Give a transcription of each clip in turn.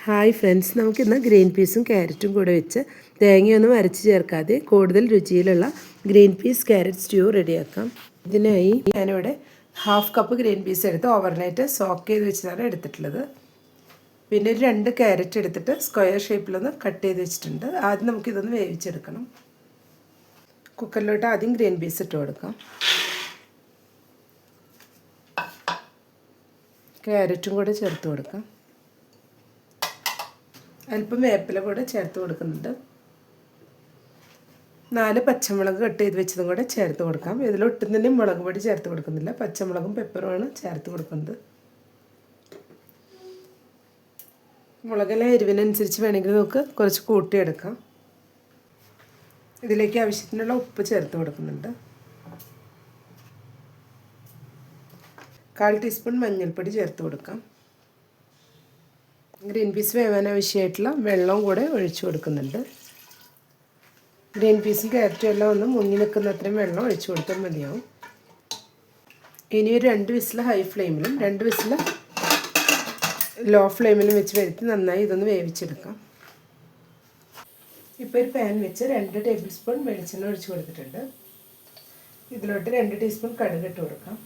Hi friends, നമുക്കിന്ന് green പീസും ക്യാരറ്റും കൂടെ വെച്ച് തേങ്ങയൊന്നും അരച്ച് ചേർക്കാതെ കൂടുതൽ രുചിയിലുള്ള ഗ്രീൻ പീസ് ക്യാരറ്റ് സ്റ്റ്യൂ റെഡിയാക്കാം. ഇതിനായി ഞാനിവിടെ 1/2 കപ്പ് ഗ്രീൻ പീസ് എടുത്ത് ഓവർനൈറ്റ് സോക്ക് ചെയ്ത് വെച്ചതാണ് എടുത്തിട്ടുള്ളത്. പിന്നെ ഒരു 2 ക്യാരറ്റ് എടുത്തിട്ട് സ്ക്വയർ ഷേപ്പിലൊന്ന് കട്ട് ചെയ്ത് വെച്ചിട്ടുണ്ട്. ആദ്യം നമുക്കിതൊന്ന് വേവിച്ചെടുക്കണം. കുക്കറിലോട്ട് ആദ്യം ഗ്രീൻ പീസ് ഇട്ട് കൊടുക്കാം. ക്യാരറ്റും കൂടെ ചേർത്ത് കൊടുക്കാം. അല്പം വേപ്പില കൂടെ ചേർത്ത് കൊടുക്കുന്നുണ്ട്. 4 പച്ചമുളക് കട്ട് ചെയ്ത് വെച്ചതും കൂടെ ചേർത്ത് കൊടുക്കാം. ഇതിലൊട്ടും തന്നെ മുളക് പൊടി ചേർത്ത് കൊടുക്കുന്നില്ല, പച്ചമുളകും പെപ്പറുമാണ് ചേർത്ത് കൊടുക്കുന്നത്. മുളകെല്ലാം എരിവിനനുസരിച്ച് വേണമെങ്കിൽ നമുക്ക് കുറച്ച് കൂട്ടിയെടുക്കാം. ഇതിലേക്ക് ആവശ്യത്തിനുള്ള ഉപ്പ് ചേർത്ത് കൊടുക്കുന്നുണ്ട്. 1/4 ടീസ്പൂൺ മഞ്ഞൾപ്പൊടി ചേർത്ത് കൊടുക്കാം. ഗ്രീൻ പീസ് വേവാൻ ആവശ്യമായിട്ടുള്ള വെള്ളവും കൂടെ ഒഴിച്ചു കൊടുക്കുന്നുണ്ട്. ഗ്രീൻ പീസും ക്യാരറ്റും എല്ലാം ഒന്ന് മുങ്ങി നിൽക്കുന്ന അത്രയും വെള്ളം ഒഴിച്ചു കൊടുത്താൽ മതിയാവും. ഇനി ഒരു 2 വിസിൽ ഹൈ ഫ്ലെയിമിലും 2 വിസിൽ ലോ ഫ്ലെയിമിലും വെച്ച് വരുത്തി നന്നായി ഇതൊന്ന് വേവിച്ചെടുക്കാം. ഇപ്പോൾ ഒരു പാൻ വെച്ച് 2 ടേബിൾ സ്പൂൺ വെളിച്ചെണ്ണ ഒഴിച്ചു കൊടുത്തിട്ടുണ്ട്. ഇതിലോട്ട് 2 ടീസ്പൂൺ കടുക് ഇട്ട് കൊടുക്കാം.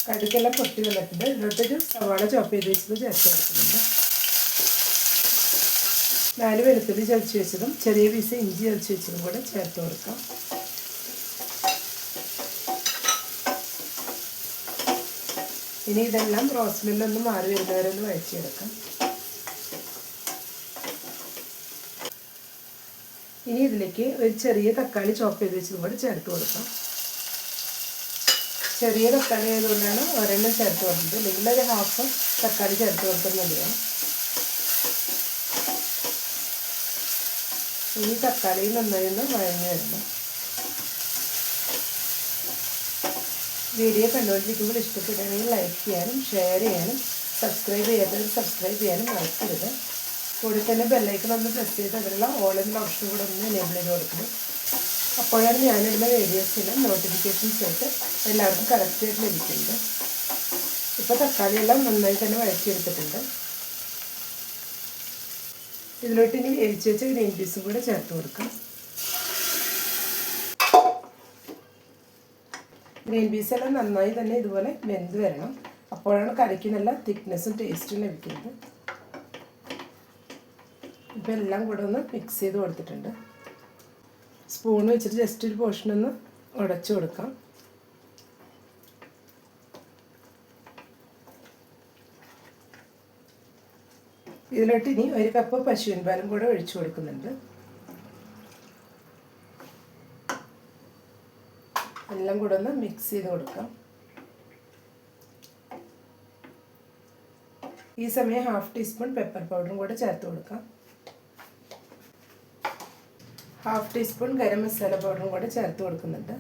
കടുക്കെല്ലാം പൊട്ടി വന്നിട്ടുണ്ട്. ഇതിലോട്ടൊരു സവാള ചോപ്പ് ചെയ്ത് വെച്ചത് ചേർത്ത് കൊടുക്കുന്നുണ്ട്. 4 വെളുത്തുള്ളി ചതച്ച് വെച്ചതും ചെറിയ പീസ് ഇഞ്ചി ചതച്ച് വെച്ചതും കൂടെ ചേർത്ത് കൊടുക്കാം. ഇനി ഇതെല്ലാം റോസ്മെല്ലൊന്ന് മാറി വരുന്നവരെ ഒന്ന് വഴറ്റിയെടുക്കാം. ഇനി ഇതിലേക്ക് ഒരു ചെറിയ തക്കാളി ചോപ്പ് ചെയ്ത് വെച്ചതും കൂടെ ചേർത്ത് കൊടുക്കാം. ചെറിയ തക്കാളി ആയതുകൊണ്ടാണ് ഒരെണ്ണം ചേർത്ത് കൊടുത്തത്, അല്ലെങ്കിൽ ഒരു 1/2 തക്കാളി ചേർത്ത് കൊടുത്താൽ മതിയാവും. ഇനി തക്കാളി നന്നായി ഒന്ന് വഴഞ്ഞു വരണം. വീഡിയോ കണ്ടുകൊണ്ടിരിക്കുമ്പോൾ ഇഷ്ടപ്പെടുകയാണെങ്കിൽ ലൈക്ക് ചെയ്യാനും ഷെയർ ചെയ്യാനും സബ്സ്ക്രൈബ് ചെയ്യാത്തവർ സബ്സ്ക്രൈബ് ചെയ്യാനും മറക്കരുത്. കൂടെ തന്നെ ബെല്ലൈക്കൺ ഒന്ന് പ്രസ് ചെയ്ത് അതിലുള്ള ഓൾ എന്ന ഓപ്ഷൻ കൂടെ ഒന്ന് എനേബിൾ ചെയ്ത് കൊടുക്കണം. അപ്പോഴാണ് ഞാനിടുന്ന വീഡിയോസിന് നോട്ടിഫിക്കേഷൻസ് ആയിട്ട് എല്ലാവർക്കും കറക്റ്റായിട്ട് ലഭിക്കുന്നത്. ഇപ്പോൾ തക്കാളിയെല്ലാം നന്നായി തന്നെ വഴറ്റിയെടുത്തിട്ടുണ്ട്. ഇതിലോട്ട് ഇനി വേവിച്ച് വെച്ച ഗ്രീൻ പീസും കൂടെ ചേർത്ത് കൊടുക്കാം. ഗ്രീൻ പീസെല്ലാം നന്നായി തന്നെ ഇതുപോലെ വെന്ത് വരണം. അപ്പോഴാണ് കറിക്ക് നല്ല തിക്നെസ്സും ടേസ്റ്റും ലഭിക്കുന്നത്. ഇപ്പോൾ എല്ലാം കൂടെ ഒന്ന് മിക്സ് ചെയ്ത് കൊടുത്തിട്ടുണ്ട്. സ്പൂൺ വെച്ചിട്ട് ജസ്റ്റ് ഒരു പോർഷനൊന്ന് ഉടച്ചു കൊടുക്കാം. ഇതിലോട്ട് ഇനി 1 കപ്പ് പശുവിൻ പാലും കൂടെ ഒഴിച്ചു കൊടുക്കുന്നുണ്ട്. എല്ലാം കൂടെ ഒന്ന് മിക്സ് ചെയ്ത് കൊടുക്കാം. ഈ സമയം 1/2 ടീസ്പൂൺ പെപ്പർ പൗഡറും കൂടെ ചേർത്ത് കൊടുക്കാം. 1/2 ടീസ്പൂൺ ഗരം മസാല പൗഡറും കൂടെ ചേർത്ത് കൊടുക്കുന്നുണ്ട്.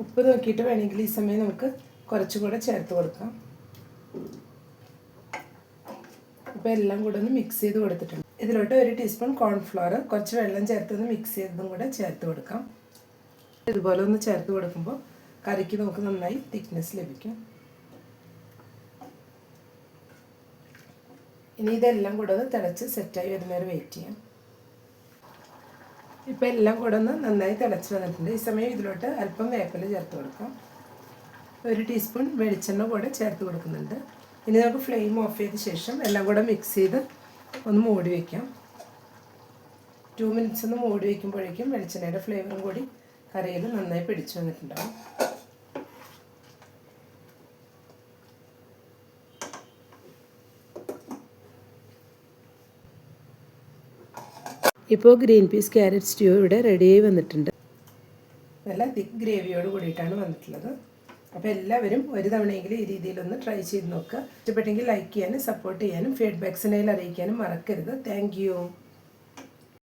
ഉപ്പ് നോക്കിയിട്ട് വേണമെങ്കിൽ ഈ സമയം നമുക്ക് കുറച്ചും കൂടെ ചേർത്ത് കൊടുക്കാം. ഇപ്പോൾ എല്ലാം കൂടെ ഒന്ന് മിക്സ് ചെയ്ത് കൊടുത്തിട്ടുണ്ട്. ഇതിലോട്ട് 1 ടീസ്പൂൺ കോൺഫ്ലവർ കുറച്ച് വെള്ളം ചേർത്തൊന്ന് മിക്സ് ചെയ്തതും കൂടെ ചേർത്ത് കൊടുക്കാം. ഇതുപോലെ ഒന്ന് ചേർത്ത് കൊടുക്കുമ്പോൾ കറിക്ക് നമുക്ക് നന്നായി തിക്നെസ് ലഭിക്കും. ഇനി ഇതെല്ലാം കൂടെ ഒന്ന് തിളച്ച് സെറ്റായി വരുന്നവരെ വെയിറ്റ് ചെയ്യാം. ഇപ്പോൾ എല്ലാം കൂടെ ഒന്ന് നന്നായി തിളച്ച് വന്നിട്ടുണ്ട്. ഈ സമയം ഇതിലോട്ട് അല്പം വേപ്പില ചേർത്ത് കൊടുക്കാം. 1 ടീസ്പൂൺ വെളിച്ചെണ്ണ കൂടെ ചേർത്ത് കൊടുക്കുന്നുണ്ട്. ഇനി നമുക്ക് ഫ്ലെയിം ഓഫ് ചെയ്ത ശേഷം എല്ലാം കൂടെ മിക്സ് ചെയ്ത് ഒന്ന് മൂടി വയ്ക്കാം. 2 മിനിറ്റ്സ് ഒന്ന് മൂടി വയ്ക്കുമ്പോഴേക്കും വെളിച്ചെണ്ണയുടെ ഫ്ലേവറും കൂടി കറിയിൽ നന്നായി പിടിച്ചു വന്നിട്ടുണ്ടാകും. ഇപ്പോൾ ഗ്രീൻ പീസ് ക്യാരറ്റ് സ്റ്റ്യൂ ഇവിടെ റെഡിയായി വന്നിട്ടുണ്ട്. നല്ല തിക്ക് ഗ്രേവിയോട് കൂടിയിട്ടാണ് വന്നിട്ടുള്ളത്. അപ്പോൾ എല്ലാവരും ഒരു തവണയെങ്കിലും ഈ രീതിയിലൊന്ന് ട്രൈ ചെയ്ത് നോക്കുക. ഇഷ്ടപ്പെട്ടെങ്കിൽ ലൈക്ക് ചെയ്യാനും സപ്പോർട്ട് ചെയ്യാനും ഫീഡ്ബാക്സിനായി അറിയിക്കാനും മറക്കരുത്. Thank you.